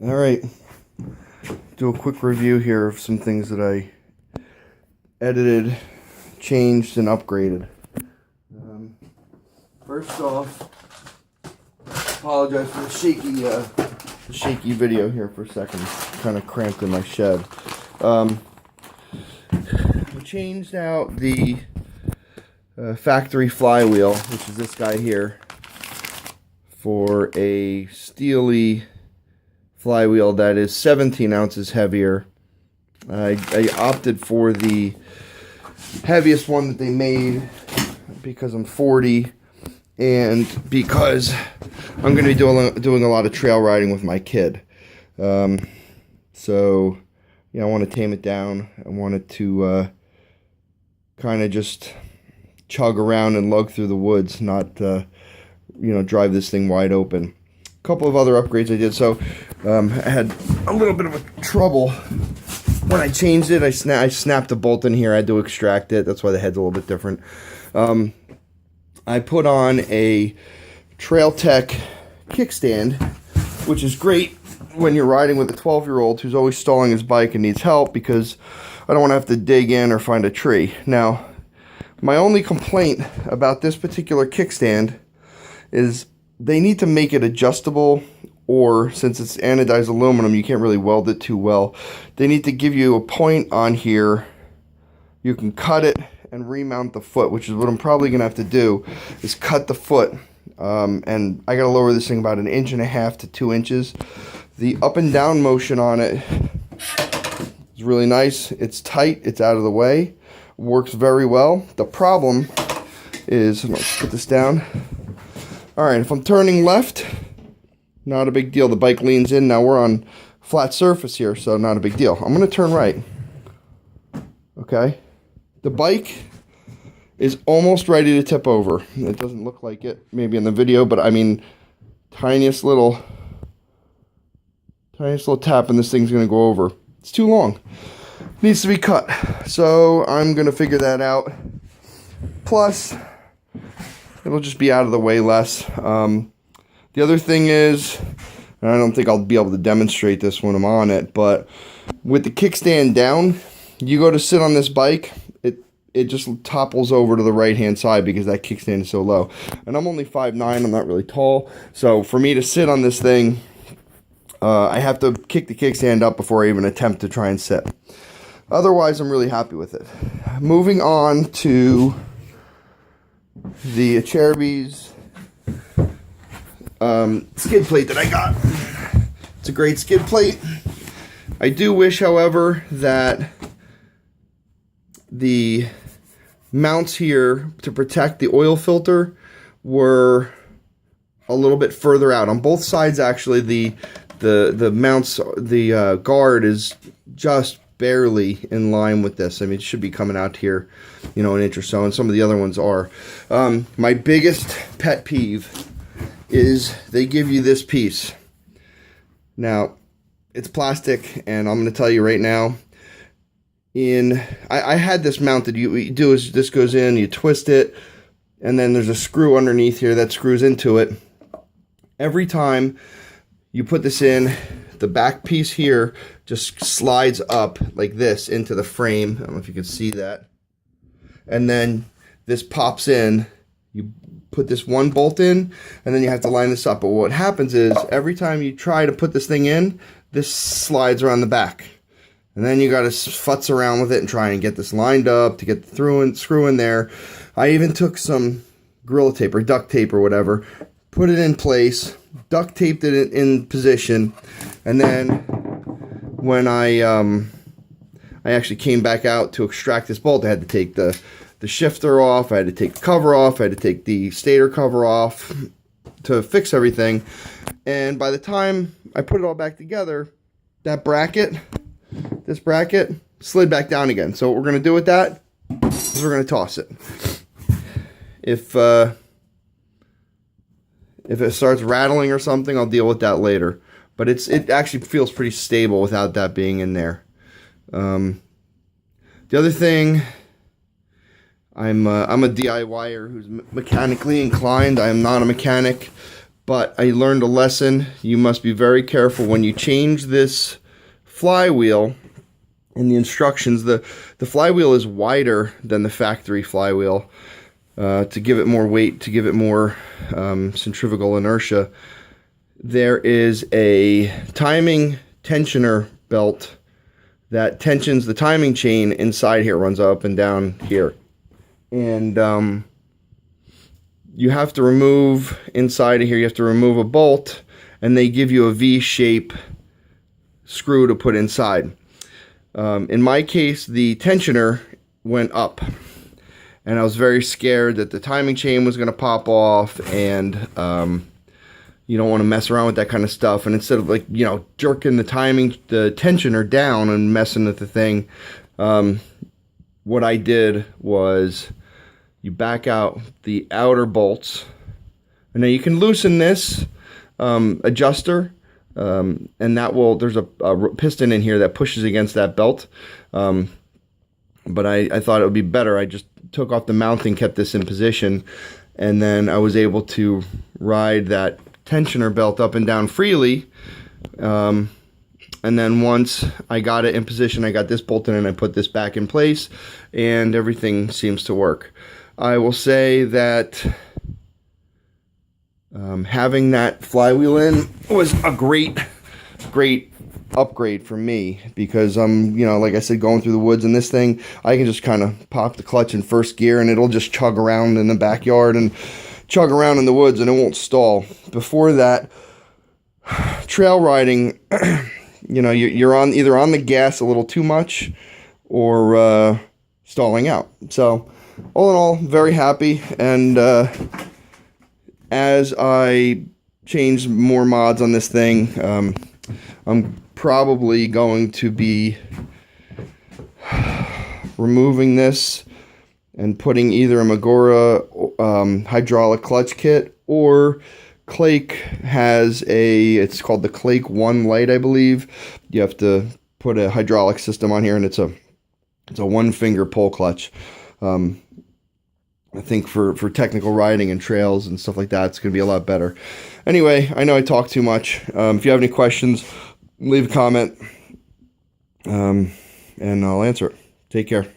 All right, do a quick review here of some things that I edited, changed, and upgraded. First off, apologize for the shaky video here for a second. Kind of cramped in my shed. I changed out the factory flywheel, which is this guy here, for a Steahly Flywheel that is 17 ounces heavier. I opted for the heaviest one that they made because I'm 40 and because I'm going to be doing a lot of trail riding with my kid. So, I want to tame it down. I want it to kind of just chug around and lug through the woods, not drive this thing wide open. A couple of other upgrades I did. So I had a little bit of a trouble when I changed it. I snapped the bolt in here. I had to extract it. That's why the head's a little bit different. I put on a Trail Tech kickstand, which is great when you're riding with a 12-year-old who's always stalling his bike and needs help, because I don't want to have to dig in or find a tree. Now, my only complaint about this particular kickstand is they need to make it adjustable, or since it's anodized aluminum, you can't really weld it too well. They need to give you a point on here. You can cut it and remount the foot, which is what I'm probably going to have to do, is cut the foot. And I got to lower this thing about 1.5 inches to 2 inches. The up and down motion on it is really nice. It's tight. It's out of the way. Works very well. The problem is, let's put this down. Alright, if I'm turning left, not a big deal. The bike leans in. Now we're on flat surface here, so not a big deal. I'm going to turn right. Okay. The bike is almost ready to tip over. It doesn't look like it, maybe in the video, but I mean, tiniest little tap and this thing's going to go over. It's too long. It needs to be cut. So I'm going to figure that out. Plus, it'll just be out of the way less. The other thing is, and I don't think I'll be able to demonstrate this when I'm on it, but with the kickstand down, you go to sit on this bike, it just topples over to the right-hand side because that kickstand is so low. And I'm only 5'9", I'm not really tall. So for me to sit on this thing, I have to kick the kickstand up before I even attempt to try and sit. Otherwise, I'm really happy with it. Moving on to the Cherubies skid plate that I got. It's a great skid plate. I do wish, however, that the mounts here to protect the oil filter were a little bit further out. On both sides, actually, the mounts, the guard is just barely in line with this. I mean, it should be coming out here, an inch or so, and some of the other ones are. My biggest pet peeve is they give you this piece. Now, it's plastic, and I'm going to tell you right now, I had this mounted. What you do is this goes in, you twist it, and then there's a screw underneath here that screws into it. Every time you put this in, the back piece here just slides up like this into the frame. I don't know if you can see that. And then this pops in. You put this one bolt in, and then you have to line this up. But what happens is, every time you try to put this thing in, this slides around the back. And then you got to futz around with it and try and get this lined up to get the screw in there. I even took some Gorilla Tape or duct tape or whatever, put it in place, duct taped it in position, and then when I actually came back out to extract this bolt, I had to take the shifter off, I had to take the cover off, I had to take the stator cover off to fix everything. And by the time I put it all back together, this bracket slid back down again. So what we're going to do with that is we're going to toss it. If it starts rattling or something, I'll deal with that later. But it actually feels pretty stable without that being in there. The other thing, I'm a DIYer who's mechanically inclined. I am not a mechanic, But I learned a lesson. You must be very careful when you change this flywheel. In the instructions, the flywheel is wider than the factory flywheel to give it more weight, to give it more centrifugal inertia. There is a timing tensioner belt that tensions the timing chain inside here, runs up and down here. And you have to remove, inside of here, you have to remove a bolt, and they give you a V-shape screw to put inside. In my case, the tensioner went up, and I was very scared that the timing chain was going to pop off, and you don't want to mess around with that kind of stuff. And instead of, like, you know, jerking the tensioner down and messing with the thing, what I did was you back out the outer bolts, and now you can loosen this adjuster, and that will, there's a piston in here that pushes against that belt, but I thought it would be better. I just took off the mounting, kept this in position, and then I was able to ride that tensioner belt up and down freely. And then once I got it in position, I got this bolt in and I put this back in place, and everything seems to work. I will say that having that flywheel in was a great upgrade for me, because I'm, you know, like I said, going through the woods, and this thing, I can just kind of pop the clutch in first gear and it'll just chug around in the backyard and chug around in the woods, and it won't stall. Before that, trail riding, you know, you're on either on the gas a little too much or stalling out. So all in all, very happy. And as I change more mods on this thing, I'm probably going to be removing this and putting either a Magura hydraulic clutch kit, or Clake has it's called the Clake 1 Lite, I believe. You have to put a hydraulic system on here, and it's a one-finger pull clutch. I think for technical riding and trails and stuff like that, it's going to be a lot better. Anyway, I know I talk too much. If you have any questions, leave a comment, and I'll answer it. Take care.